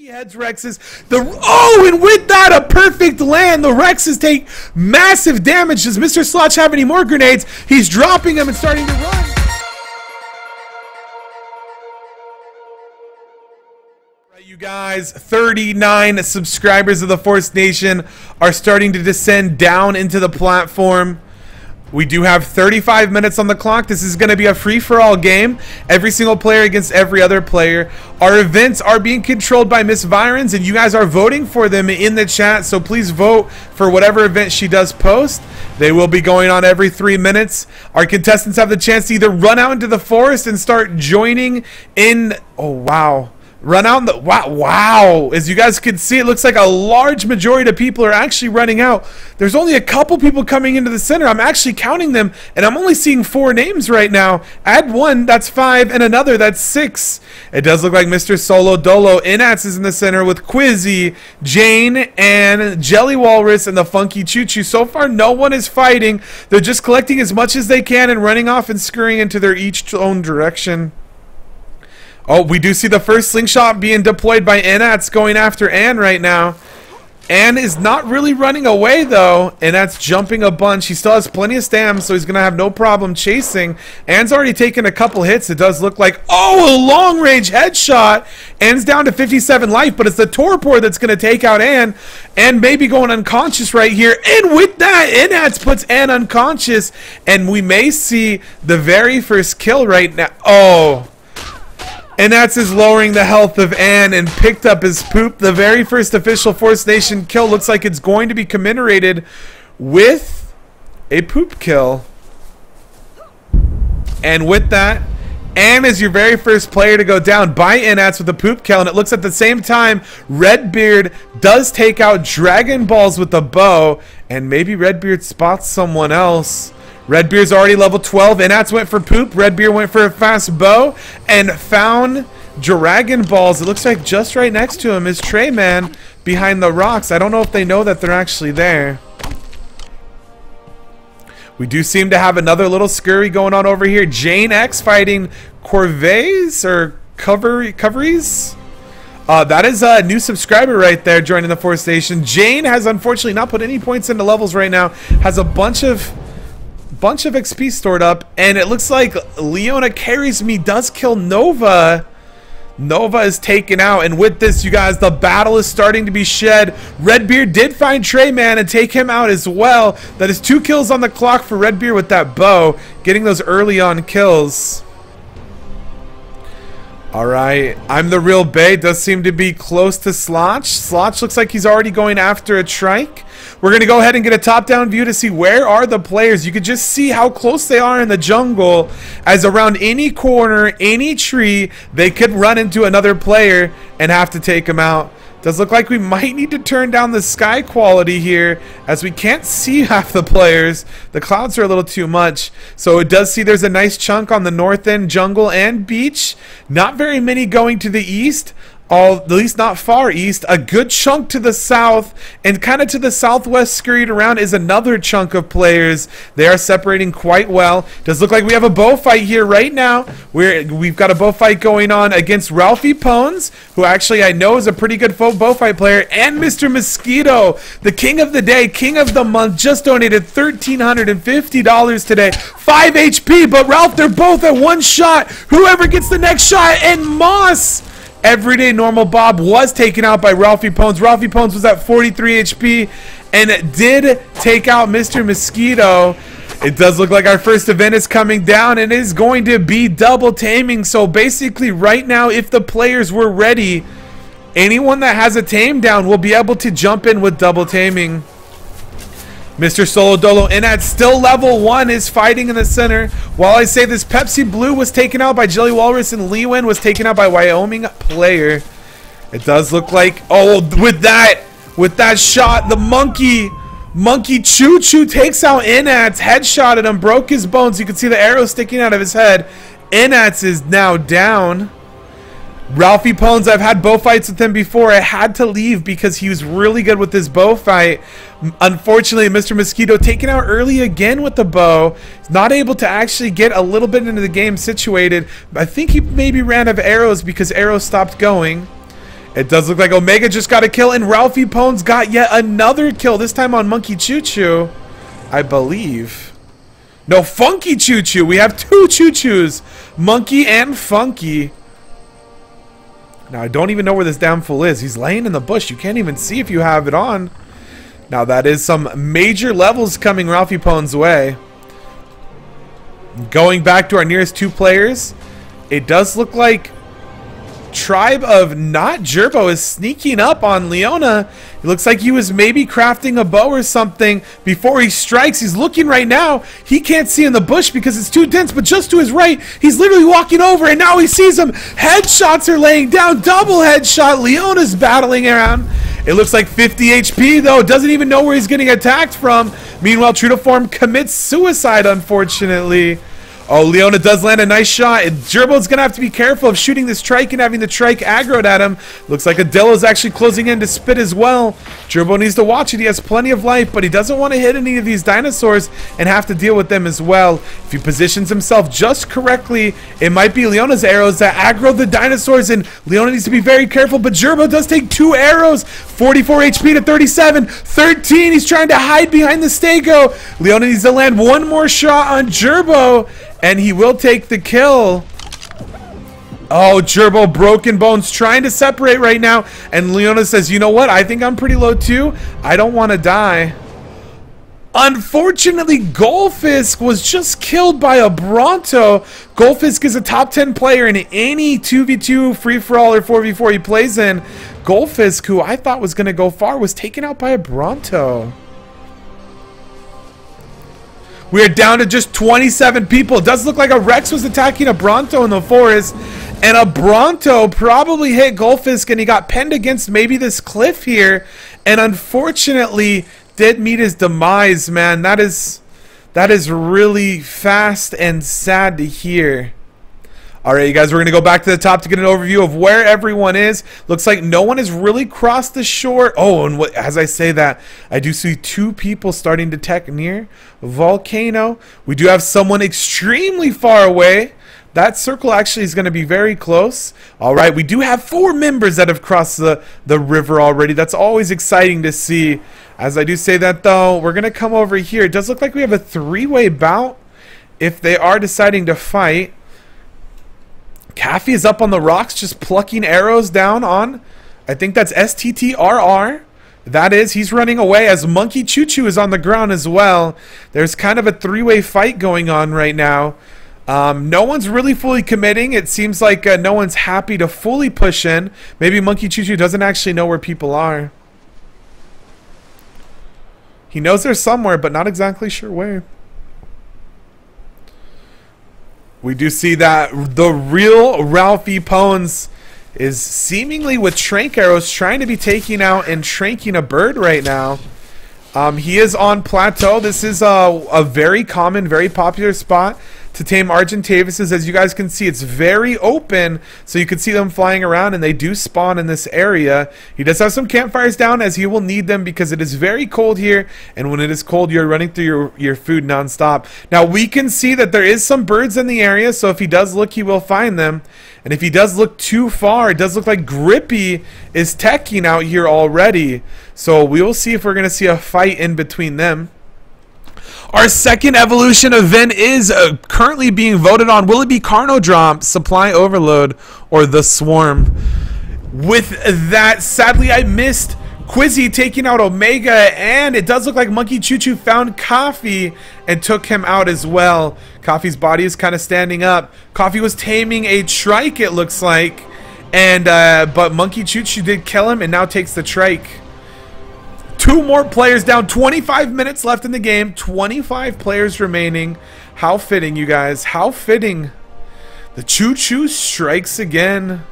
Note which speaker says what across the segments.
Speaker 1: heads Rexes. And with that, a perfect land. The Rexes take massive damage. Does Mr. Slotch have any more grenades? He's dropping them and starting to run. You guys, 39 subscribers of the Forced Nation are starting to descend down into the platform. We do have 35 minutes on the clock. This is going to be a free-for-all game. Every single player against every other player. Our events are being controlled by Miss Virons, and you guys are voting for them in the chat, so please vote for whatever event she does post. They will be going on every 3 minutes. Our contestants have the chance to either run out into the forest and start joining in. Oh, wow. Run out in the wow. As you guys can see, it looks like a large majority of people are actually running out. There's only a couple people coming into the center. I'm actually counting them, and I'm only seeing 4 names right now. Add one, that's 5, and another, that's 6. It does look like Mr. Solo Dolo Inats is in the center with Quizzy, Jane, and Jelly Walrus, and the Funky Choo Choo. So far, no one is fighting. They're just collecting as much as they can and running off and scurrying into their each own direction. Oh, we do see the first slingshot being deployed by Inats going after Ann right now. Ann is not really running away, though. Inats jumping a bunch. He still has plenty of stamina, so he's going to have no problem chasing. Ann's already taken a couple hits. It does look like, oh, a long-range headshot. Ann's down to 57 life, but it's the Torpor that's going to take out Ann. Ann may be going unconscious right here. And with that, Inats puts Ann unconscious. And we may see the very first kill right now. Oh. And that's his lowering the health of Ann and picked up his poop. The very first official Forced Nation kill looks like it's going to be commemorated with a poop kill. And with that, Ann is your very first player to go down by Inats with a poop kill. And it looks at the same time, Redbeard does take out Dragon Balls with a bow. And maybe Redbeard spots someone else. Redbeard's already level 12. Inats went for poop. Redbeard went for a fast bow and found Dragon Balls. It looks like just right next to him is Treyman behind the rocks. I don't know if they know that they're actually there. We do seem to have another little scurry going on over here. Jane X fighting Corvays or Coveries. That is a new subscriber right there joining the Forced Nation. Jane has unfortunately not put any points into levels right now. Has a bunch of XP stored up, and it looks like Leona Carries Me does kill Nova. Nova is taken out, and with this, you guys, the battle is starting to be shed. Redbeard did find Treyman and take him out as well. That is 2 kills on the clock for Redbeard with that bow, getting those early on kills. Alright, I'm the Real Bay does seem to be close to Slotch. Slotch looks like he's already going after a trike. We're going to go ahead and get a top-down view to see where are the players. You can just see how close they are in the jungle, as around any corner, any tree, they could run into another player and have to take him out. Does look like we might need to turn down the sky quality here, as we can't see half the players. The clouds are a little too much. So it does see there's a nice chunk on the north end jungle and beach. Not very many going to the east. At least not far east. A good chunk to the south, and kind of to the southwest scurried around is another chunk of players. They are separating quite well. Does look like we have a bow fight here right now. We've got a bow fight going on against Ralphie Pones, who actually I know is a pretty good bow fight player, and Mr. Mosquito, the king of the day, king of the month, just donated $1,350 today. 5 HP, but Ralph, they're both at 1 shot. Whoever gets the next shot, and Moss, Everyday Normal Bob, was taken out by Ralphie Pones. Ralphie Pones was at 43 HP and did take out Mr. Mosquito. It does look like our first event is coming down, and it is going to be double taming. So basically right now, if the players were ready, anyone that has a tame down will be able to jump in with double taming. Mr. Solo Dolo Inat, still level 1, is fighting in the center. While I say this, Pepsi Blue was taken out by Jelly Walrus, and Lewin was taken out by Wyoming Player. It does look like, oh, with that shot, the Monkey Choo Choo takes out Inats, headshotted him, broke his bones. You can see the arrow sticking out of his head. Inats is now down. Ralphie Pones, I've had bow fights with him before. I had to leave because he was really good with his bow fight. Unfortunately, Mr. Mosquito taken out early again with the bow. He's not able to actually get a little bit into the game situated. I think he maybe ran out of arrows because arrows stopped going. It does look like Omega just got a kill, and Ralphie Pones got yet another kill, this time on Monkey Choo Choo, I believe. No, Funky Choo Choo. We have two Choo Choos, Monkey and Funky. Now, I don't even know where this damn fool is. He's laying in the bush. You can't even see if you have it on. Now, that is some major levels coming Ralphie Pones' way. Going back to our nearest two players, it does look like Tribe of Not Gerbo is sneaking up on Leona. It looks like he was maybe crafting a bow or something before he strikes. He's looking right now. He can't see in the bush because it's too dense, but just to his right, he's literally walking over, and now he sees him. Headshots are laying down. Double headshot. Leona's battling around. It looks like 50 HP, though. Doesn't even know where he's getting attacked from. Meanwhile, True to Form commits suicide, unfortunately. Oh, Leona does land a nice shot. Gerbo's going to have to be careful of shooting this trike and having the trike aggroed at him. Looks like Adillo's actually closing in to spit as well. Gerbo needs to watch it. He has plenty of life, but he doesn't want to hit any of these dinosaurs and have to deal with them as well. If he positions himself just correctly, it might be Leona's arrows that aggro the dinosaurs, and Leona needs to be very careful, but Gerbo does take 2 arrows. 44 HP to 37. 13. He's trying to hide behind the Stego. Leona needs to land one more shot on Gerbo, and he will take the kill. Oh, Gerbo, Broken Bones trying to separate right now. And Leona says, you know what? I think I'm pretty low too. I don't want to die. Unfortunately, Goldfisk was just killed by a Bronto. Goldfisk is a top 10 player in any 2v2 free-for-all or 4v4 he plays in. Goldfisk, who I thought was going to go far, was taken out by a Bronto. We are down to just 27 people. It does look like a Rex was attacking a Bronto in the forest, and a Bronto probably hit Goldfisk, and he got pinned against maybe this cliff here, and unfortunately did meet his demise, man. That is really fast and sad to hear. Alright, you guys, we're going to go back to the top to get an overview of where everyone is. Looks like no one has really crossed the shore. Oh, and as I say that, I do see 2 people starting to tech near Volcano. We do have someone extremely far away. That circle actually is going to be very close. Alright, we do have 4 members that have crossed the river already. That's always exciting to see. As I do say that, though, we're going to come over here. It does look like we have a 3-way bout if they are deciding to fight. Caffey is up on the rocks just plucking arrows down on, I think that's STTRR. That is, he's running away as Monkey Choo Choo is on the ground as well. There's kind of a 3-way fight going on right now. No one's really fully committing. It seems like no one's happy to fully push in. Maybe Monkey Choo Choo doesn't actually know where people are. He knows they're somewhere, but not exactly sure where. We do see that the real Ralphie Pones is seemingly with trank arrows trying to be taking out and tranking a bird right now. He is on plateau. This is a very common, very popular spot to tame Argentavises. As you guys can see, it's very open, so you can see them flying around, and they do spawn in this area. He does have some campfires down, as he will need them because it is very cold here, and when it is cold, you're running through your food nonstop. Now, we can see that there is some birds in the area, so if he does look, he will find them. And if he does look too far, it does look like Grippy is teching out here already. So we will see if we're going to see a fight in between them. Our second evolution event is currently being voted on. Will it be Carno Drop, Supply Overload, or the Swarm? With that, sadly, I missed Quizzy taking out Omega, and it does look like Monkey Choo Choo found Coffee and took him out as well. Coffee's body is kind of standing up. Coffee was taming a trike, it looks like, and but Monkey Choo Choo did kill him and now takes the trike. 2 more players down. 25 minutes left in the game. 25 players remaining. How fitting, you guys. How fitting. The Choo Choo strikes again.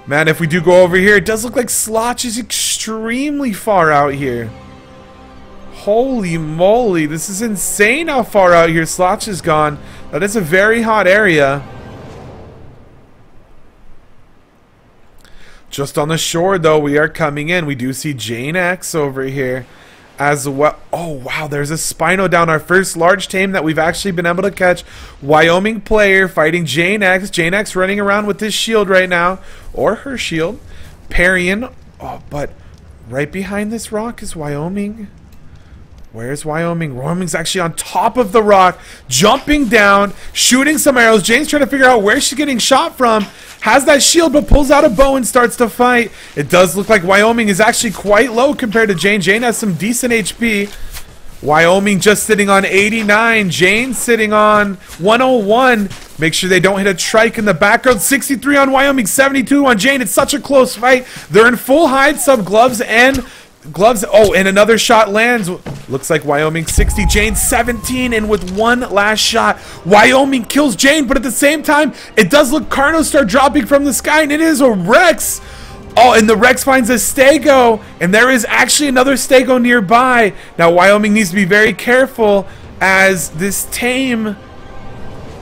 Speaker 1: Man, if we do go over here, it does look like Slotch is extremely far out here. Holy moly. This is insane how far out here Slotch has gone. That is a very hot area. Just on the shore, though, we are coming in. We do see Jane X over here as well. Oh, wow, there's a Spino down. Our first large tame that we've actually been able to catch. Wyoming player fighting Jane X. Jane X running around with his shield right now, or her shield. parrying. Oh, but right behind this rock is Wyoming. Where's Wyoming? Wyoming's actually on top of the rock, jumping down, shooting some arrows. Jane's trying to figure out where she's getting shot from. Has that shield, but pulls out a bow and starts to fight. It does look like Wyoming is actually quite low compared to Jane. Jane has some decent HP. Wyoming just sitting on 89. Jane sitting on 101. Make sure they don't hit a trike in the background. 63 on Wyoming, 72 on Jane. It's such a close fight. They're in full hide sub gloves and gloves. Oh, and another shot lands. Looks like Wyoming 60, Jane 17, and with one last shot, Wyoming kills Jane, but at the same time, it does look Carnos start dropping from the sky, and it is a Rex. Oh, and the Rex finds a Stego, and there is actually another Stego nearby. Now, Wyoming needs to be very careful as this tame...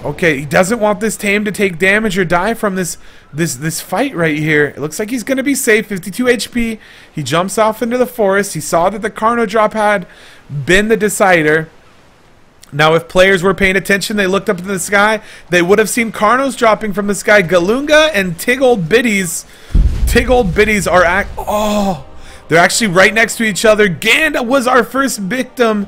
Speaker 1: Okay, he doesn't want this tame to take damage or die from this fight right here. It looks like he's going to be safe. 52 HP. He jumps off into the forest. He saw that the Carno drop had been the decider. Now, if players were paying attention, they looked up into the sky, they would have seen Carnos dropping from the sky. Galunga and Tig Old Biddies. Tig Old Biddies are... Oh, they're actually right next to each other. Ganda was our first victim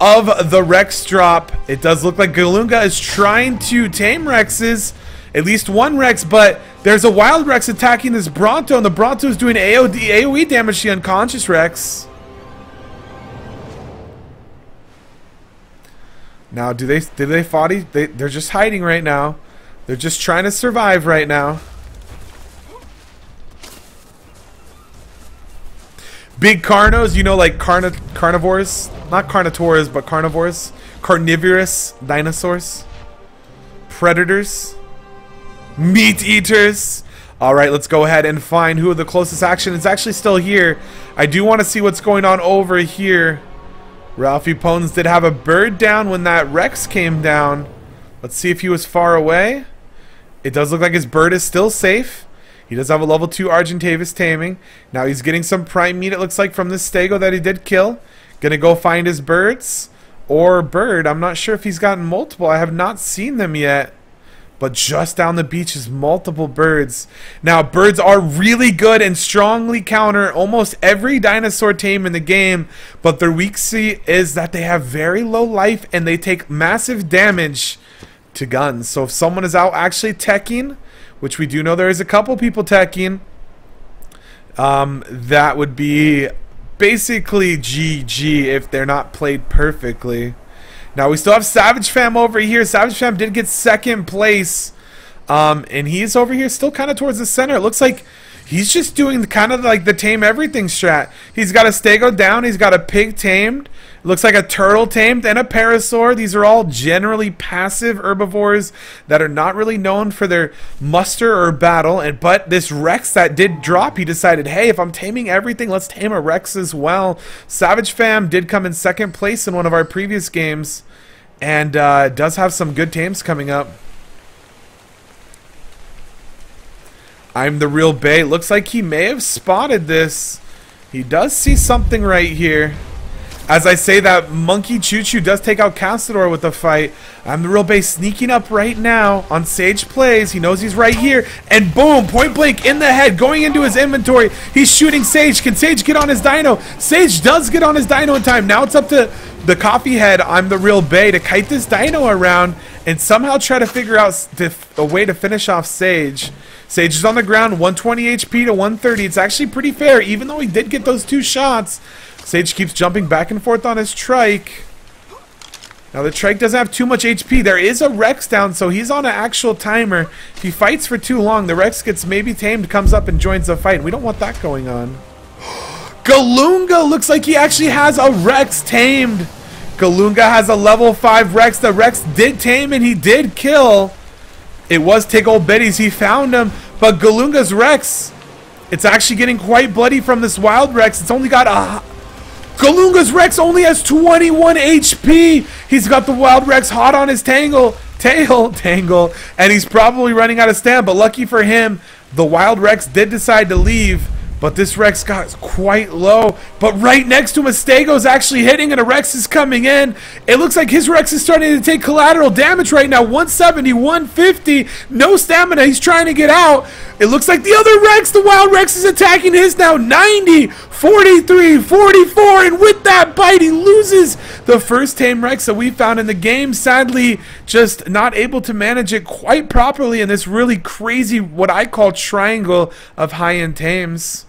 Speaker 1: of the Rex drop. It does look like Galunga is trying to tame Rexes, at least one Rex, but there's a wild Rex attacking this Bronto, and the Bronto is doing AoE damage to the unconscious Rex. Now, did they fight? They're just hiding right now. They're just trying to survive right now. Big Carnos, you know, like carnivores. Not carnivores, but carnivores. Carnivorous dinosaurs. Predators. Meat eaters. Alright, let's go ahead and find who the closest action is actually still here. I do want to see what's going on over here. Ralphie Pones did have a bird down when that Rex came down. Let's see if he was far away. It does look like his bird is still safe. He does have a level 2 Argentavis taming. Now he's getting some prime meat, it looks like, from this Stego that he did kill. Gonna go find his birds. Or bird. I'm not sure if he's gotten multiple. I have not seen them yet. But just down the beach is multiple birds. Now, birds are really good and strongly counter almost every dinosaur tame in the game. But their weakness is that they have very low life and they take massive damage to guns. So if someone is out actually teching, which we do know there is a couple people teching, that would be basically GG if they're not played perfectly. Now we still have Savage Fam over here. Savage Fam did get second place, and he's over here still kind of towards the center. It looks like he's just doing kind of like the tame everything strat. He's got a Stego down, he's got a pig tamed, it looks like a turtle tamed, and a parasaur. These are all generally passive herbivores that are not really known for their muster or battle. But this Rex that did drop, he decided, hey, if I'm taming everything, let's tame a Rex as well. Savage Fam did come in second place in one of our previous games, and does have some good tames coming up. I'm the Real Bay. Looks like he may have spotted this. He does see something right here. As I say that, Monkey Choo Choo does take out Castador with the fight. I'm the Real Bay sneaking up right now on Sage Plays. He knows he's right here. And boom, point blank in the head, going into his inventory. He's shooting Sage. Can Sage get on his dino? Sage does get on his dino in time. Now it's up to the Coffee Head, I'm the Real Bay, to kite this dino around and somehow try to figure out a way to finish off Sage. Sage is on the ground, 120 HP to 130. It's actually pretty fair, even though he did get those 2 shots. Sage keeps jumping back and forth on his trike. Now the trike doesn't have too much HP. There is a Rex down, so he's on an actual timer. If he fights for too long, the Rex gets maybe tamed, comes up and joins the fight. We don't want that going on. Galunga looks like he actually has a Rex tamed. Galunga has a level 5 Rex. The Rex did tame and he did kill. It was Tig Old Biddies. He found him. But Galunga's Rex, it's actually getting quite bloody from this wild Rex. It's only got a... Galunga's Rex only has 21 HP. He's got the wild Rex hot on his tail, and he's probably running out of stamina. But lucky for him, the wild Rex did decide to leave. But this Rex got quite low. But right next to him, a Stego's actually hitting and a Rex is coming in. It looks like his Rex is starting to take collateral damage right now. 170, 150. No stamina. He's trying to get out. It looks like the other Rex, the Wild Rex, is attacking his now. 90, 43, 44. And with that bite, he loses the first tame Rex that we found in the game. Sadly, just not able to manage it quite properly in this really crazy, what I call triangle of high-end tames.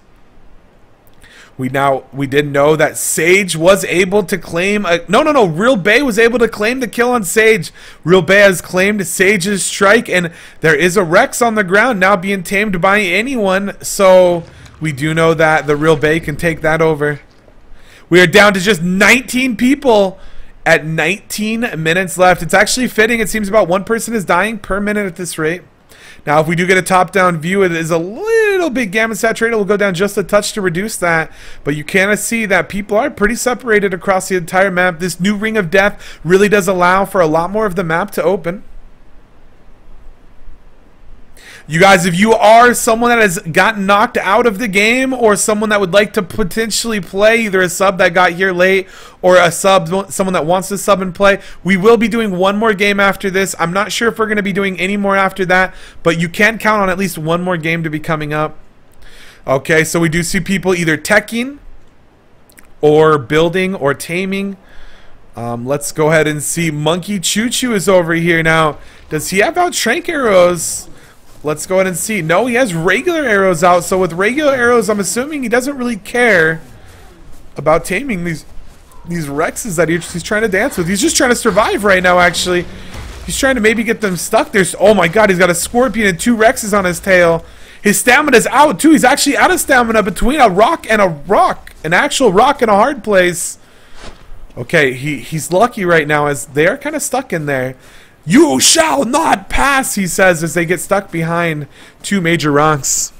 Speaker 1: We did know that Sage was able to claim Real Bay was able to claim the kill on Sage. Real Bay has claimed Sage's strike, and there is a Rex on the ground now being tamed by anyone. So we do know that the Real Bay can take that over. We are down to just 19 people at 19 minutes left. It's actually fitting. It seems about one person is dying per minute at this rate. Now, if we do get a top-down view, it is a little bit gamma saturated. We'll go down just a touch to reduce that. But you can see that people are pretty separated across the entire map. This new Ring of Death really does allow for a lot more of the map to open. You guys, if you are someone that has gotten knocked out of the game or someone that would like to potentially play, either a sub that got here late or a sub, someone that wants to sub and play, we will be doing one more game after this. I'm not sure if we're going to be doing any more after that, but you can count on at least one more game to be coming up. Okay, so we do see people either teching or building or taming. Let's go ahead and see. Monkey Choo Choo is over here now. Does he have out Trank arrows? Let's go ahead and see. No, he has regular arrows out. So with regular arrows, I'm assuming he doesn't really care about taming these Rexes that he's trying to dance with. He's just trying to survive right now, actually. He's trying to maybe get them stuck. Oh my god, he's got a Scorpion and 2 Rexes on his tail. His stamina's out, too. He's actually out of stamina between a rock and a rock. An actual rock in a hard place. Okay, he's lucky right now as they are kind of stuck in there. You shall not pass, he says, as they get stuck behind 2 major rocks.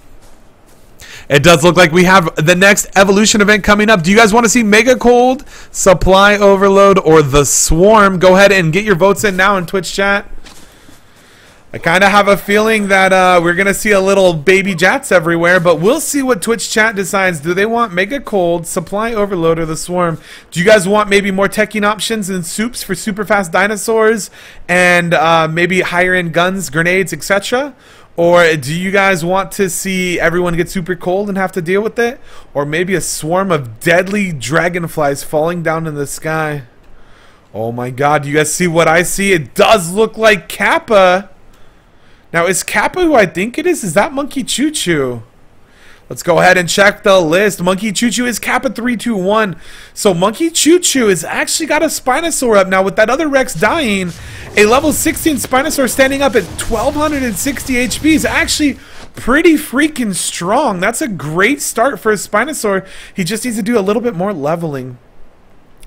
Speaker 1: It does look like we have the next evolution event coming up. Do you guys want to see Mega Cold, Supply Overload, or the Swarm? Go ahead and get your votes in now in Twitch chat. I kind of have a feeling that we're going to see a little baby Jats everywhere, but we'll see what Twitch chat decides. Do they want Mega Cold, Supply Overload, or the Swarm? Do you guys want maybe more teching options and soups for super fast dinosaurs and maybe higher end guns, grenades, etc.? Or do you guys want to see everyone get super cold and have to deal with it? Or maybe a swarm of deadly dragonflies falling down in the sky? Oh my god, do you guys see what I see? It does look like Kappa. Now, is Kappa who I think it is? Is that Monkey Choo Choo? Let's go ahead and check the list. Monkey Choo Choo is Kappa 321. So Monkey Choo Choo has actually got a Spinosaur up now with that other Rex dying. A level 16 Spinosaur standing up at 1260 HP is actually pretty freaking strong. That's a great start for a Spinosaur. He just needs to do a little bit more leveling.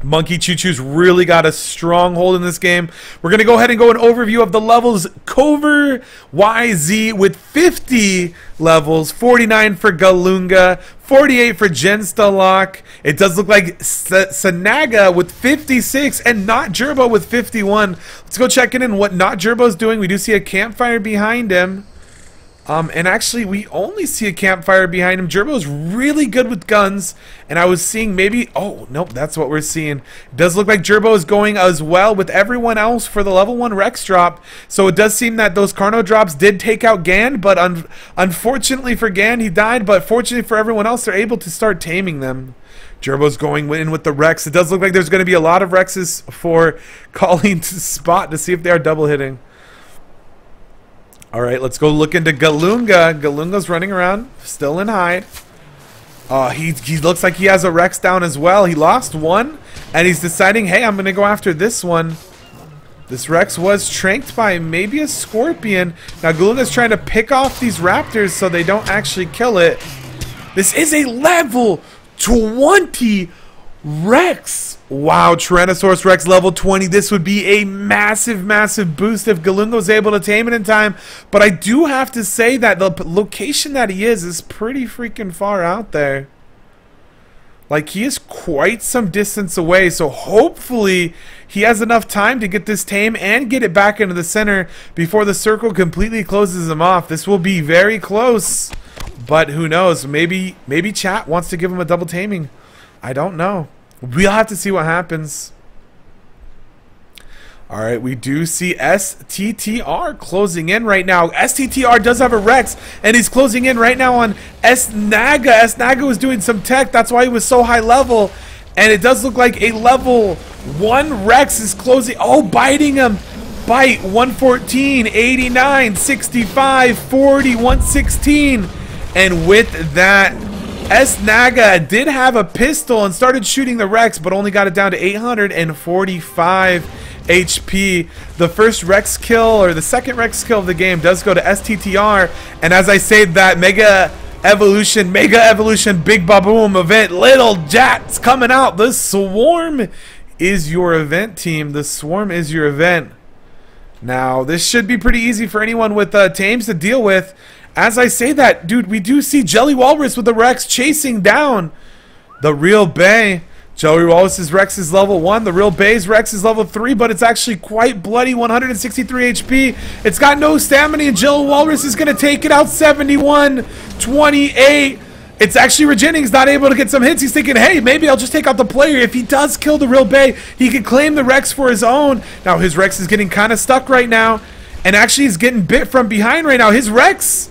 Speaker 1: Monkey Choo Choo's really got a strong hold in this game. We're going to go ahead and go an overview of the levels. Cover YZ with 50 levels, 49 for Galunga, 48 for Genstalok. It does look like Sanaga with 56 and Not Gerbo with 51. Let's go check in what Not Gerbo's doing. We do see a campfire behind him. And actually, we only see a campfire behind him. Gerbo's really good with guns. And I was seeing maybe... Oh, nope, that's what we're seeing. It does look like Gerbo is going as well with everyone else for the level 1 Rex drop. So it does seem that those Carno drops did take out Gan. But unfortunately for Gan, he died. But fortunately for everyone else, they're able to start taming them. Gerbo's going in with the Rex. It does look like there's going to be a lot of Rexes for calling to spot to see if they are double hitting. Alright, let's go look into Galunga. Galunga's running around, still in hide. He looks like he has a Rex down as well. He lost one, and he's deciding, hey, I'm going to go after this one. This Rex was tranked by maybe a Scorpion. Now, Galunga's trying to pick off these Raptors so they don't actually kill it. This is a level 20 Rex. Wow, Tyrannosaurus Rex level 20. This would be a massive, massive boost if Galunga was able to tame it in time. But I do have to say that the location that he is pretty freaking far out there. Like, he is quite some distance away. So hopefully he has enough time to get this tame and get it back into the center before the circle completely closes him off. This will be very close. But who knows? Maybe chat wants to give him a double taming. I don't know. We'll have to see what happens. All right, we do see STTR closing in right now. STTR does have a Rex, and he's closing in right now on SNaga. SNaga was doing some tech. That's why he was so high level. And it does look like a level 1 Rex is closing. Oh, biting him. Bite 114, 89, 65, 40, 116. And with that, SNaga did have a pistol and started shooting the Rex, but only got it down to 845 HP. The first Rex kill, or the second Rex kill of the game, does go to STTR. And as I say that, Mega Evolution, Big Baboom event, Little Jats coming out. The Swarm is your event, team. The Swarm is your event. Now, this should be pretty easy for anyone with tames to deal with. As I say that, dude, we do see Jelly Walrus with the Rex chasing down the Real Bay. Jelly Walrus's Rex is level 1. The Real Bay's Rex is level 3, but it's actually quite bloody, 163 HP. It's got no stamina, and Jelly Walrus is going to take it out 71, 28. It's actually regenerating. He's not able to get some hits. He's thinking, hey, maybe I'll just take out the player. If he does kill the Real Bay, he can claim the Rex for his own. Now, his Rex is getting kind of stuck right now, and actually he's getting bit from behind right now. His Rex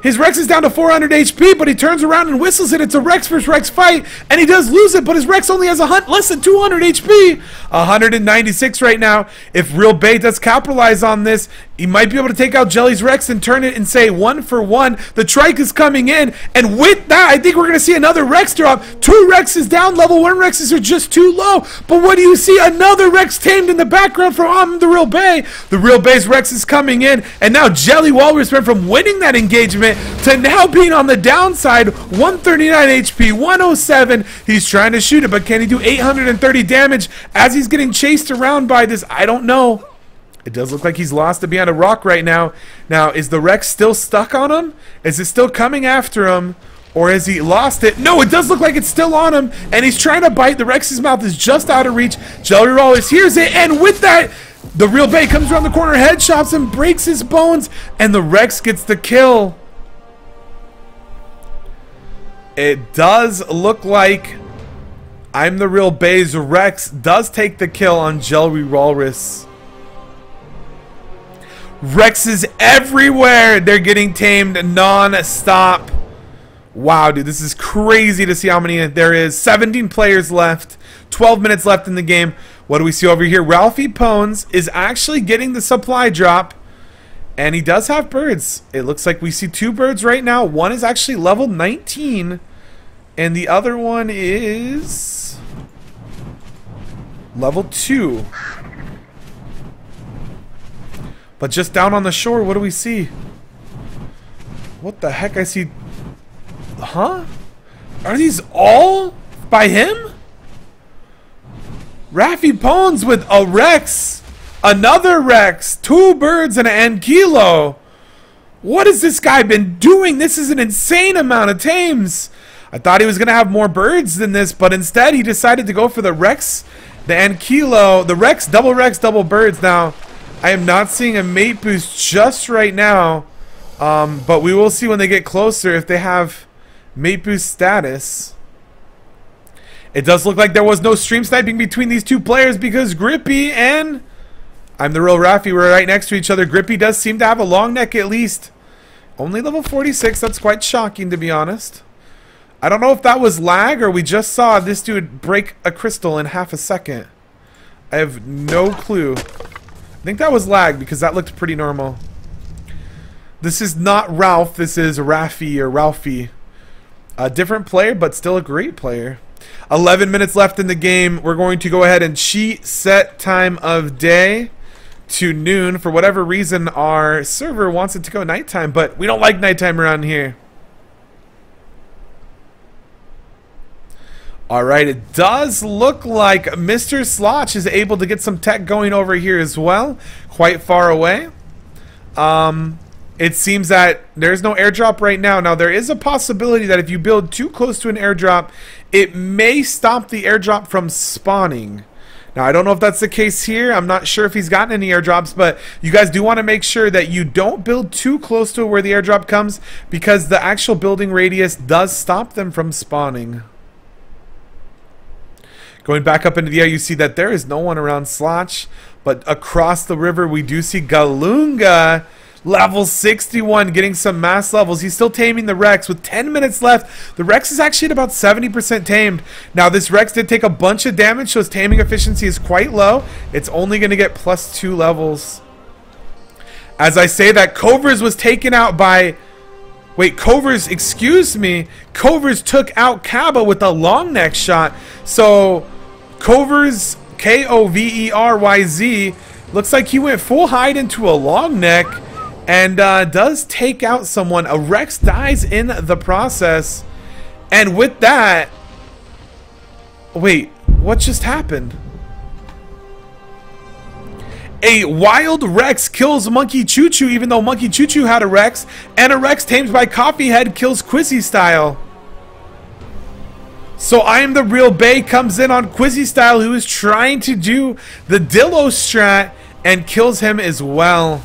Speaker 1: is down to 400 HP, but he turns around and whistles it. It's a Rex versus Rex fight, and he does lose it, but his Rex only has less than 200 HP. 196 right now. If Real Bay does capitalize on this, he might be able to take out Jelly's Rex and turn it and say 1 for 1. The trike is coming in, and with that, I think we're going to see another Rex drop. 2 Rexes down. Level 1 Rexes are just too low, but what do you see? Another Rex tamed in the background from the Real Bay. The Real Bay's Rex is coming in, and now Jelly Walrus went from winning that engagement to now being on the downside. 139 HP, 107. He's trying to shoot it, but can he do 830 damage as he's getting chased around by this? I don't know. It does look like he's lost to behind a rock right now. Now, is the Rex still stuck on him? Is it still coming after him? Or has he lost it? No, it does look like it's still on him, and he's trying to bite. The Rex's mouth is just out of reach. Jelly Walrus hears it, and with that, the Real Bay comes around the corner, headshots him, breaks his bones, and the Rex gets the kill. It does look like I'm the Real Bay's Rex does take the kill on Jelly Walrus. Rexes everywhere. They're getting tamed non-stop. Wow, dude, this is crazy to see how many there is. 17 players left. 12 minutes left in the game. What do we see over here? Ralphie Pones is actually getting the supply drop. And he does have birds. It looks like we see 2 birds right now. One is actually level 19. And the other one is level 2. But just down on the shore, what do we see? What the heck? I see... Huh? Are these all by him? Ralphie Pones with a Rex. Another Rex. 2 birds and an Ankylo. What has this guy been doing? This is an insane amount of tames. I thought he was going to have more birds than this, but instead he decided to go for the Rex, the Ankylo, the Rex, double birds. Now, I am not seeing a mate boost just right now, but we will see when they get closer if they have mate boost status. It does look like there was no stream sniping between these 2 players because Grippy and I'm the Real Raffi were right next to each other. Grippy does seem to have a long neck at least. Only level 46. That's quite shocking, to be honest. I don't know if that was lag or we just saw this dude break a crystal in half a second. I have no clue. I think that was lag because that looked pretty normal. This is not Ralph. This is Raffi or Ralphie. A different player, but still a great player. 11 minutes left in the game. We're going to go ahead and cheat set time of day to noon. For whatever reason, our server wants it to go nighttime, but we don't like nighttime around here. Alright, it does look like Mr. Slotch is able to get some tech going over here as well. Quite far away. It seems that there's no airdrop right now. Now, there is a possibility that if you build too close to an airdrop, it may stop the airdrop from spawning. Now, I don't know if that's the case here. I'm not sure if he's gotten any airdrops, but you guys do want to make sure that you don't build too close to where the airdrop comes, because the actual building radius does stop them from spawning. Going back up into the air, you see that there is no one around Slotch, but across the river we do see Galunga, level 61, getting some mass levels. He's still taming the Rex with 10 minutes left. The Rex is actually at about 70% tamed. Now, this Rex did take a bunch of damage, so his taming efficiency is quite low. It's only going to get +2 levels. As I say that, Covers was taken out by... Wait, Covers, excuse me. Covers took out Kaba with a long neck shot. So, Covers, Koveryz, looks like he went full hide into a long neck and does take out someone. A Rex dies in the process. And with that... Wait, what just happened? A wild Rex kills Monkey Choo Choo, even though Monkey Choo Choo had a Rex. And a Rex tamed by Coffeehead kills Quizzy Style. So I Am the Real Bay comes in on Quizzy Style, who is trying to do the Dillo strat, and kills him as well.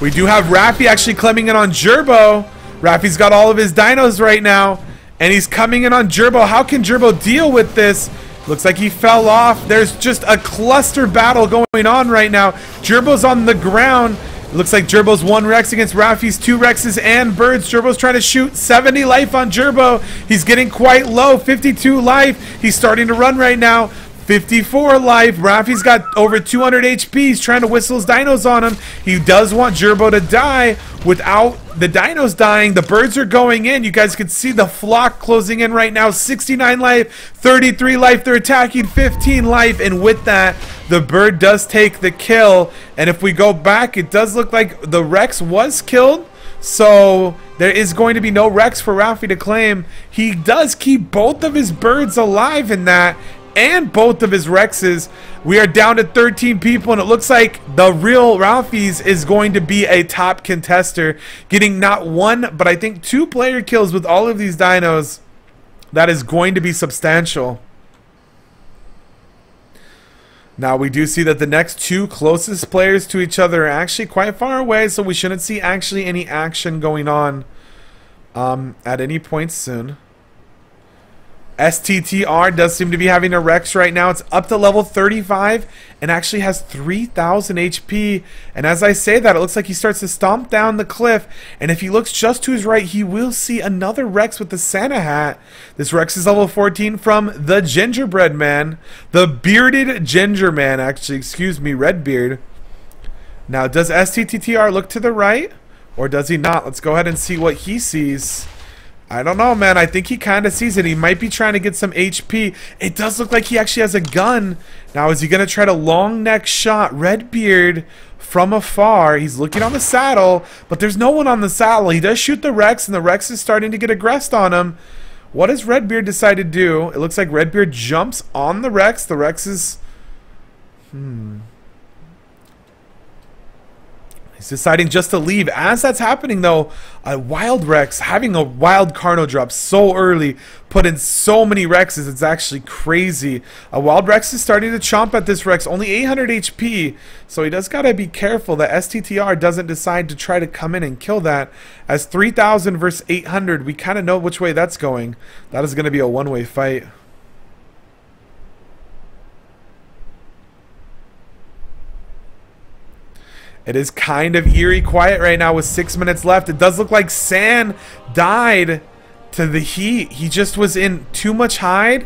Speaker 1: We do have Raffy actually coming in on Gerbo. Raffy's got all of his dinos right now, and he's coming in on Gerbo. How can Gerbo deal with this? Looks like he fell off. There's just a cluster battle going on right now. Gerbo's on the ground. It looks like Gerbo's 1 Rex against Raffy's 2 Rexes and birds. Gerbo's trying to shoot 70 life on Gerbo. He's getting quite low, 52 life. He's starting to run right now. 54 life. Raffy's got over 200 HP. He's trying to whistle his dinos on him. He does want Gerbo to die without the dinos dying. The birds are going in. You guys can see the flock closing in right now. 69 life, 33 life. They're attacking 15 life. And with that, the bird does take the kill. And if we go back, it does look like the Rex was killed. So there is going to be no Rex for Raffy to claim. He does keep both of his birds alive in that, and both of his Rexes. We are down to 13 people, and it looks like the real Ralphie's is going to be a top contester, getting not 1, but I think 2 player kills with all of these dinos. That is going to be substantial. Now, we do see that the next 2 closest players to each other are actually quite far away, so we shouldn't see actually any action going on at any point soon. STTR does seem to be having a Rex right now. It's up to level 35 and actually has 3,000 HP. And as I say that, it looks like he starts to stomp down the cliff. And if he looks just to his right, he will see another Rex with the Santa hat. This Rex is level 14 from the Gingerbread Man. The Bearded Ginger Man, actually. Excuse me, Redbeard. Now, does STTR look to the right? Or does he not? Let's go ahead and see what he sees. I don't know, man. I think he kind of sees it. He might be trying to get some HP. It does look like he actually has a gun. Now, is he going to try to long neck shot Redbeard from afar? He's looking on the saddle, but there's no one on the saddle. He does shoot the Rex, and the Rex is starting to get aggressed on him. What does Redbeard decide to do? It looks like Redbeard jumps on the Rex. The Rex is... He's deciding just to leave. As that's happening, though, a wild Rex, having a wild Carno drop so early, put in so many Rexes, it's actually crazy. A wild Rex is starting to chomp at this Rex, only 800 HP, so he does gotta be careful that STTR doesn't decide to try to come in and kill that. As 3,000 versus 800, we kind of know which way that's going. That is going to be a one-way fight. It is kind of eerie quiet right now with 6 minutes left. It does look like San died to the heat. He just was in too much hide,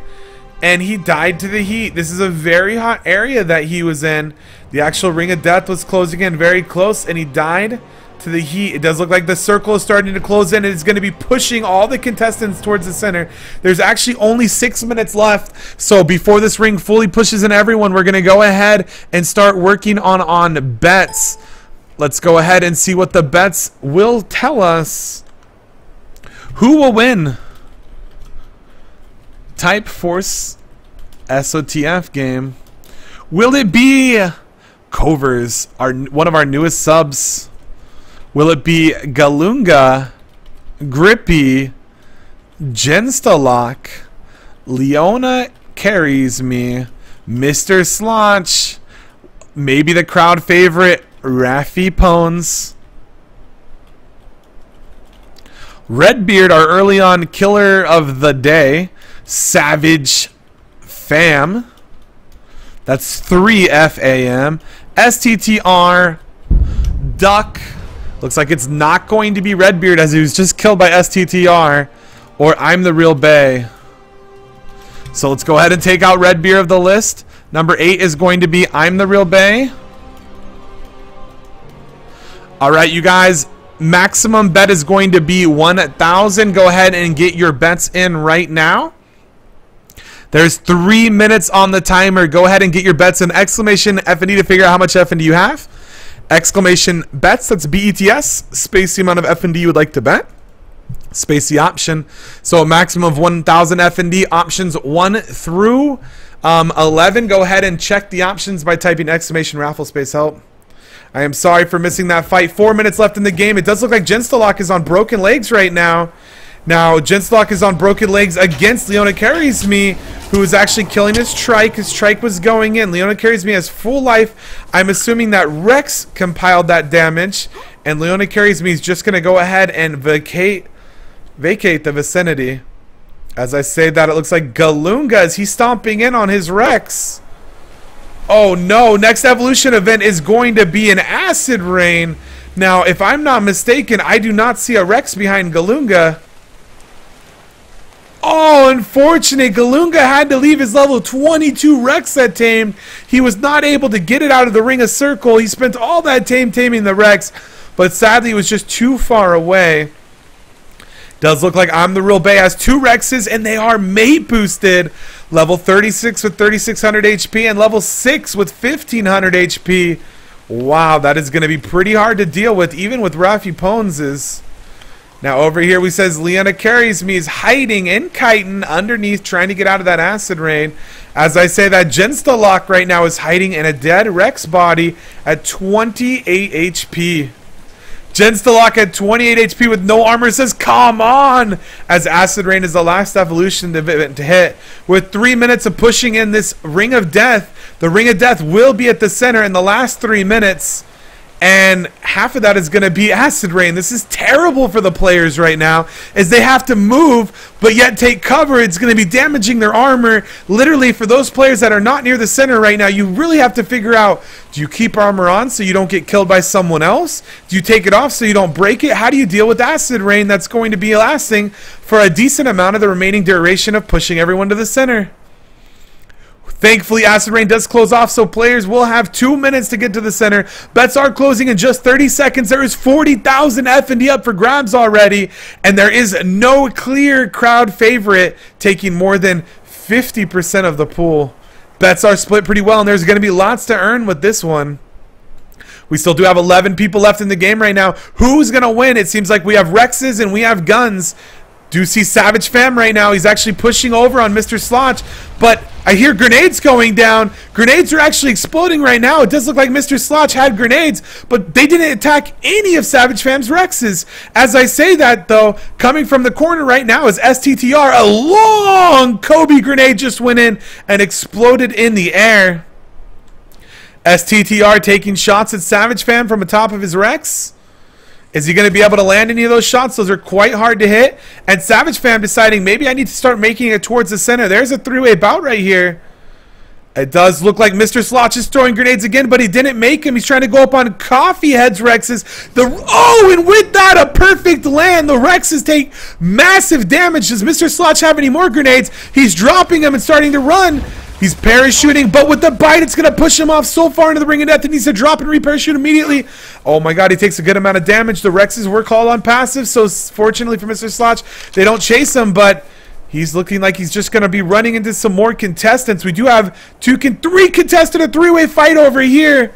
Speaker 1: and he died to the heat. This is a very hot area that he was in. The actual Ring of Death was closing in very close, and he died to the heat. It does look like the circle is starting to close in, and it's going to be pushing all the contestants towards the center. There's actually only 6 minutes left, so before this ring fully pushes in everyone, we're going to go ahead and start working on bets. Let's go ahead and see what the bets will tell us. Who will win typeForced SOTF game? Will it be Covers, one of our newest subs? Will it be Galunga, Grippy, Genstalok, Leona Carries Me, Mr. Slotch, maybe the crowd favorite, Raffy Pones. Redbeard, our early on killer of the day, Savage Fam. That's 3 FAM. STTR, Duck. Looks like it's not going to be Redbeard as he was just killed by STTR. Or I'm the Real Bay. So let's go ahead and take out Redbeard of the list. Number 8 is going to be I'm the Real Bay. Alright, you guys. Maximum bet is going to be 1,000. Go ahead and get your bets in right now. There's 3 minutes on the timer. Go ahead and get your bets in. Exclamation F&D to figure out how much F&D you have. Exclamation bets, that's BETS, space the amount of F&D you would like to bet. Space the option. So a maximum of 1,000 F&D. Options 1 through 11. Go ahead and check the options by typing exclamation raffle space help. I am sorry for missing that fight. 4 minutes left in the game. It does look like Jenstalok is on broken legs right now. Now, Jenstalok is on broken legs against Leona Carries Me, who is actually killing his trike. His trike was going in. Leona Carries Me has full life. I'm assuming that Rex compiled that damage, and Leona Carries Me is just going to go ahead and vacate the vicinity. As I say that, it looks like Galunga, is he stomping in on his Rex? Oh no, next evolution event is going to be an acid rain. Now, if I'm not mistaken, I do not see a Rex behind Galunga. Oh, unfortunate. Galunga had to leave his level 22 Rex that tamed. He was not able to get it out of the ring of circle. He spent all that taming the Rex, but sadly it was just too far away. Does look like I'm the Real Bay has 2 Rexes, and they are mate boosted. Level 36 with 3,600 HP and level 6 with 1,500 HP. Wow, that is going to be pretty hard to deal with, even with Raffy Poneses. Now over here we says Leona Carries Me is hiding in chitin underneath, trying to get out of that acid rain. As I say that, Jenstalok right now is hiding in a dead Rex body at 28 HP. Jenstalok at 28 HP with no armor says, come on! As Acid Rain is the last evolution to hit. With 3 minutes of pushing in this Ring of Death, the Ring of Death will be at the center in the last 3 minutes. And half of that is going to be Acid Rain. This is terrible for the players right now, as they have to move, but yet take cover. It's going to be damaging their armor. Literally, for those players that are not near the center right now, you really have to figure out, do you keep armor on so you don't get killed by someone else? Do you take it off so you don't break it? How do you deal with Acid Rain that's going to be lasting for a decent amount of the remaining duration of pushing everyone to the center? Thankfully, Acid Rain does close off, so players will have 2 minutes to get to the center. Bets are closing in just 30 seconds. There is 40,000 F&D up for grabs already, and there is no clear crowd favorite taking more than 50% of the pool. Bets are split pretty well, and there's going to be lots to earn with this one. We still do have 11 people left in the game right now. Who's going to win? It seems like we have Rexes and we have guns. Do see Savage Fam right now. He's actually pushing over on Mr. Slotch, but I hear grenades going down. Grenades are actually exploding right now. It does look like Mr. Slotch had grenades, but they didn't attack any of Savage Fam's Rexes. As I say that, though, coming from the corner right now is STTR. A long Kobe grenade just went in and exploded in the air. STTR taking shots at Savage Fam from the top of his Rex. Is he going to be able to land any of those shots? Those are quite hard to hit. And Savage Fam deciding maybe I need to start making it towards the center. There's a three-way bout right here. It does look like Mr. Slotch is throwing grenades again, but he didn't make him. He's trying to go up on Coffee Head's Rexes. Oh, and with that, a perfect land. The Rexes take massive damage. Does Mr. Slotch have any more grenades? He's dropping them and starting to run. He's parachuting, but with the bite, it's going to push him off so far into the Ring of Death. He needs to drop and reparachute immediately. Oh my god, he takes a good amount of damage. The Rexes were called on passive, so fortunately for Mr. Slotch, they don't chase him, but he's looking like he's just going to be running into some more contestants. We do have three contested, a three-way fight over here.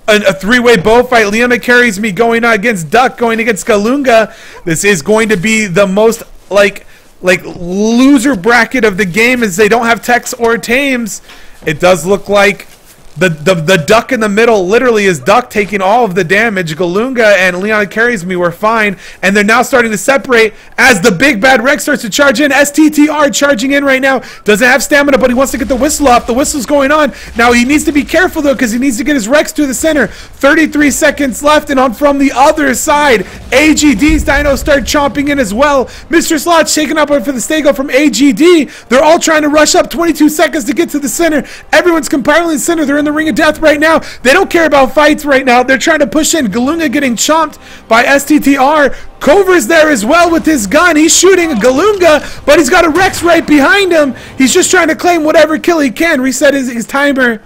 Speaker 1: A three-way bow fight. Leona Carries Me going against Duck, going against Galunga. This is going to be the most, like loser bracket of the game, as they don't have techs or tames. It does look like The duck in the middle literally is Duck taking all of the damage. Galunga and Leon Carries Me were fine, and they're now starting to separate as the big bad Rex starts to charge in. STTR charging in right now. Doesn't have stamina, but he wants to get the whistle off. The whistle's going on. Now he needs to be careful though, because he needs to get his Rex to the center. 33 seconds left, and on from the other side, AGD's dinos start chomping in as well. Mr. Slot's shaking up for the stego from AGD. They're all trying to rush up. 22 seconds to get to the center. Everyone's compiling in the center. They're in the ring of death right now. They don't care about fights right now. They're trying to push in. Galunga getting chomped by STTR. Cover's there as well with his gun. He's shooting a Galunga, but he's got a Rex right behind him. He's just trying to claim whatever kill he can. Reset his timer.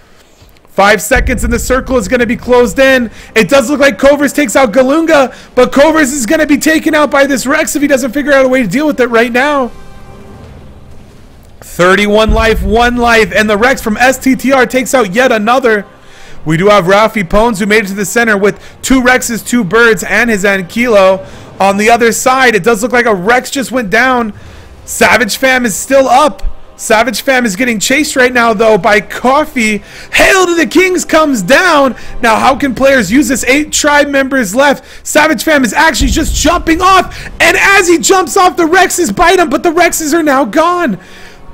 Speaker 1: 5 seconds and the circle is going to be closed in. It does look like Covers takes out Galunga, but Covers is going to be taken out by this Rex if he doesn't figure out a way to deal with it right now. 31 life, 1 life, and the Rex from STTR takes out yet another. We do have Ralphie Pones who made it to the center with 2 Rexes, 2 birds, and his Ankylo. On the other side, it does look like a Rex just went down. Savage Fam is still up. Savage Fam is getting chased right now, though, by Coffee. Hail to the Kings comes down. Now, how can players use this? 8 tribe members left. Savage Fam is actually just jumping off. And as he jumps off, the Rexes bite him, but the Rexes are now gone.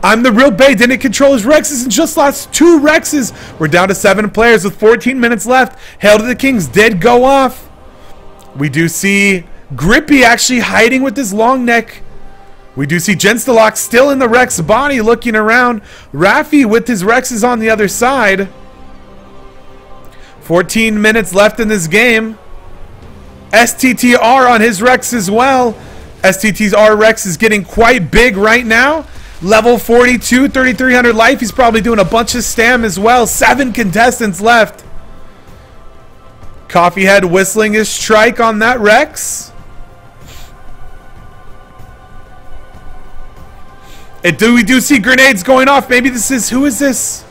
Speaker 1: I'm the Real Bay, didn't control his Rexes and just lost 2 Rexes. We're down to 7 players with 14 minutes left. Hail to the Kings did go off. We do see Grippy actually hiding with his long neck. We do see Genstalok still in the Rex body looking around. Raffi with his Rexes on the other side. 14 minutes left in this game. STTR on his Rex as well. STTR Rex is getting quite big right now. Level 42, 3,300 life. He's probably doing a bunch of stam as well. 7 contestants left. Coffeehead whistling his strike on that Rex. We do see grenades going off. Maybe this is, who is this?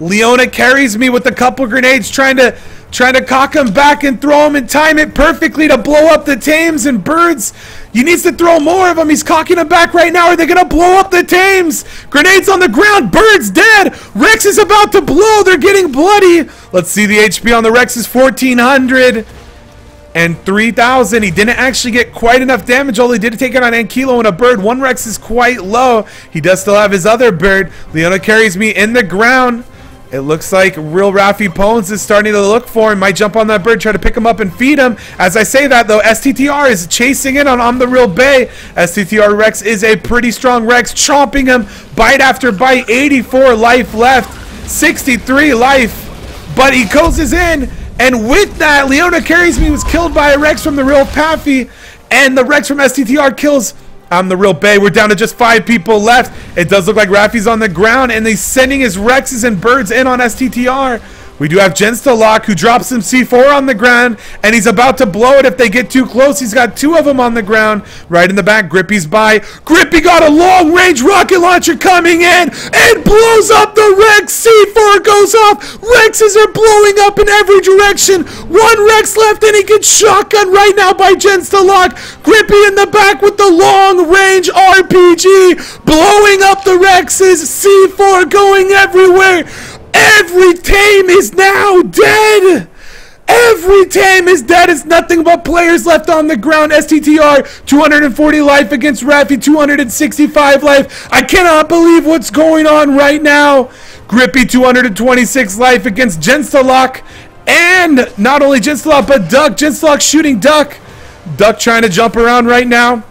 Speaker 1: Leona Carries Me with a couple grenades, trying to cock him back and throw him and time it perfectly to blow up the tames and birds. He needs to throw more of them. He's cocking them back right now. Are they going to blow up the tames? Grenades on the ground. Birds dead. Rex is about to blow. They're getting bloody. Let's see the HP on the Rex is 1,400 and 3,000. He didn't actually get quite enough damage. All he did take it on Ankylo and a bird. 1 Rex is quite low. He does still have his other bird. Leona Carries Me in the ground. It looks like Real Raffi Pones is starting to look for him. Might jump on that bird, try to pick him up and feed him. As I say that, though, STTR is chasing in on I'm the Real Bay. STTR Rex is a pretty strong Rex, chomping him bite after bite. 84 life left, 63 life, but he closes in. And with that, Leona Carries Me was killed by a Rex from the Real Paffy, and the Rex from STTR kills I'm the Real Bay. We're down to just 5 people left. It does look like Raffi's on the ground, and he's sending his Rexes and birds in on STTR. We do have Genstalok, who drops some C4 on the ground, and he's about to blow it if they get too close. He's got 2 of them on the ground. Right in the back, Grippy's by. Grippy got a long-range rocket launcher coming in and blows up the Rex. C4 goes off. Rexes are blowing up in every direction. 1 Rex left, and he gets shotgun right now by Genstalok. Grippy in the back with the long-range RPG, blowing up the Rexes. C4 going everywhere. Every tame is now dead. Every tame is dead. It's nothing but players left on the ground. STTR 240 life against Raffi 265 life. I cannot believe what's going on right now. Grippy 226 life against Genstalok, and not only Genstalok but Duck. Genstalok shooting Duck. Duck trying to jump around right now.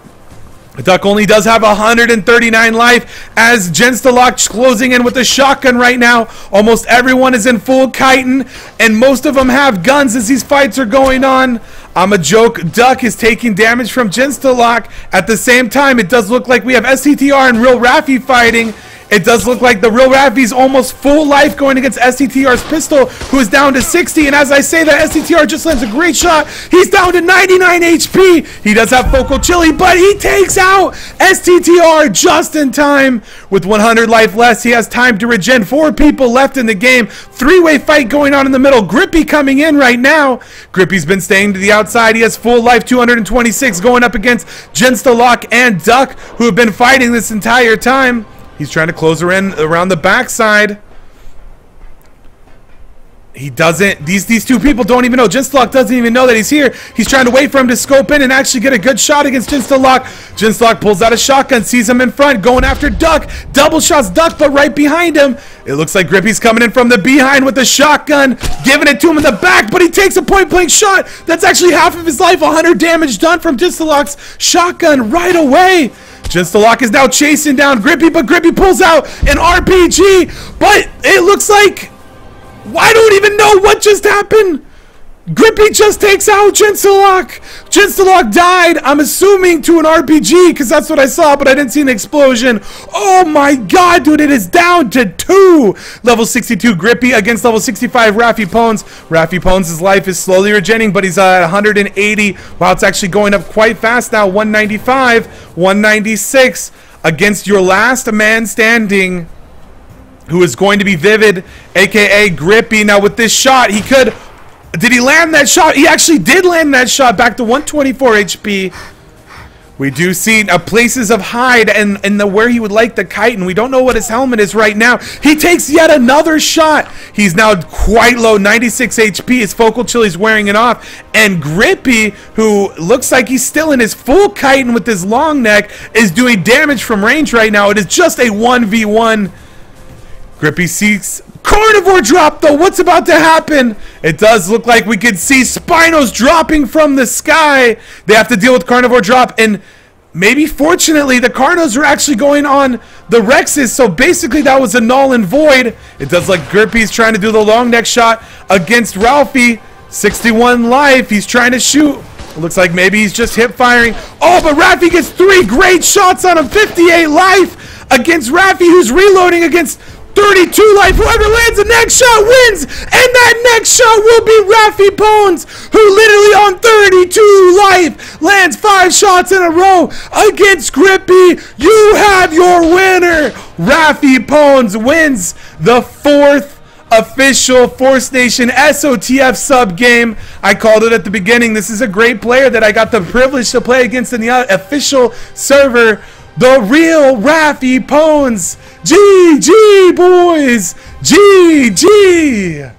Speaker 1: Duck only does have 139 life as Genstalok closing in with a shotgun right now. Almost everyone is in full chitin, and most of them have guns as these fights are going on. I'm a joke. Duck is taking damage from Genstalok. At the same time, it does look like we have STTR and Real Raffi fighting. It does look like the Real Raffi's almost full life going against STTR's pistol, who is down to 60. And as I say that, STTR just lands a great shot. He's down to 99 HP. He does have Focal Chili, but he takes out STTR just in time. With 100 life less, he has time to regen. 4 people left in the game. 3-way fight going on in the middle. Grippy coming in right now. Grippy's been staying to the outside. He has full life, 226, going up against Genstalok and Duck, who have been fighting this entire time. He's trying to close her in around the backside. He doesn't, these two people don't even know. Jinstalok doesn't even know that he's here. He's trying to wait for him to scope in and actually get a good shot against Jinstalok. Jinstalok pulls out a shotgun, sees him in front, going after Duck. Double shots Duck, but right behind him, it looks like Grippy's coming in from the behind with the shotgun, giving it to him in the back, but he takes a point-blank shot. That's actually half of his life. 100 damage done from Jinstalok's shotgun right away. Jinstalok is now chasing down Grippy, but Grippy pulls out an RPG, but it looks like, I don't even know what just happened. Grippy just takes out Jinstalok. Jinstalok died, I'm assuming, to an RPG, because that's what I saw, but I didn't see an explosion. Oh my god, dude, it is down to 2. Level 62 Grippy against level 65 Raffy Pones. Raffy Pones' life is slowly regenerating, but he's at 180. Wow, it's actually going up quite fast now. 195, 196 against your last man standing, who is going to be Vivid, aka Grippy. Now with this shot, he could... Did he land that shot? He actually did land that shot, back to 124 HP. We do see places of hide and where he would like the kite, and we don't know what his helmet is right now. He takes yet another shot. He's now quite low, 96 HP. His focal chill, he's wearing it off. And Grippy, who looks like he's still in his full chitin with his long neck, is doing damage from range right now. It is just a 1v1. Grippy seeks Carnivore drop, though. What's about to happen? It does look like we could see Spinos dropping from the sky. They have to deal with Carnivore drop, and maybe fortunately the Carnos are actually going on the Rexes, so basically that was a null and void. It does look like Grippy's trying to do the long neck shot against Ralphie. 61 life. He's trying to shoot. It looks like maybe he's just hip firing. Oh, but Ralphie gets 3 great shots on him. 58 life against Ralphie, who's reloading against 32 life. Whoever lands the next shot wins, and that next shot will be Raffy Pones, who literally on 32 life lands 5 shots in a row against Grippy. You have your winner. Raffy Pones wins the 4th official Force Nation SOTF sub game. I called it at the beginning. This is a great player that I got the privilege to play against in the official server. The real Raffy Pones. GG, boys. GG.